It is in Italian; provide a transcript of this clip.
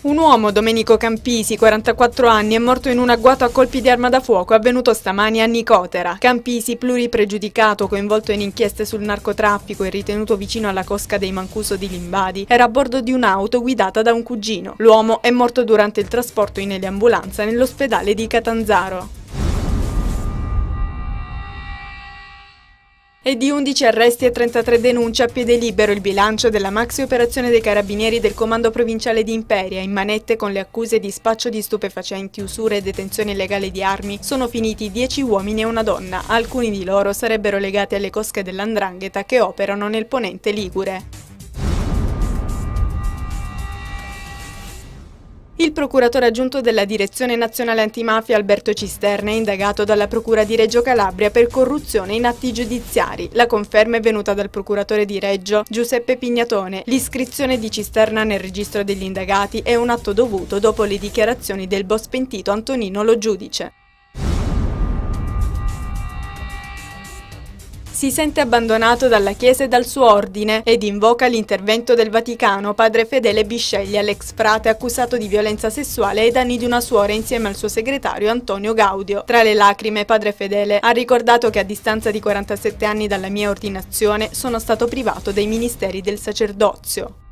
Un uomo, Domenico Campisi, 44 anni, è morto in un agguato a colpi di arma da fuoco avvenuto stamani a Nicotera. Campisi, pluripregiudicato, coinvolto in inchieste sul narcotraffico e ritenuto vicino alla cosca dei Mancuso di Limbadi, era a bordo di un'auto guidata da un cugino. L'uomo è morto durante il trasporto in eliambulanza nell'ospedale di Catanzaro. E di 11 arresti e 33 denunce a piede libero il bilancio della maxi operazione dei carabinieri del comando provinciale di Imperia, in manette con le accuse di spaccio di stupefacenti, usura e detenzione illegale di armi. Sono finiti 10 uomini e una donna, alcuni di loro sarebbero legati alle cosche dell''ndrangheta che operano nel ponente ligure. Il procuratore aggiunto della Direzione Nazionale Antimafia Alberto Cisterna è indagato dalla Procura di Reggio Calabria per corruzione in atti giudiziari. La conferma è venuta dal procuratore di Reggio, Giuseppe Pignatone. L'iscrizione di Cisterna nel registro degli indagati è un atto dovuto dopo le dichiarazioni del boss pentito Antonino Lo Giudice. Si sente abbandonato dalla Chiesa e dal suo ordine ed invoca l'intervento del Vaticano. Padre Fedele Bisceglia, l'ex frate accusato di violenza sessuale ai danni di una suora insieme al suo segretario Antonio Gaudio. Tra le lacrime, Padre Fedele ha ricordato che a distanza di 47 anni dalla mia ordinazione sono stato privato dei ministeri del sacerdozio.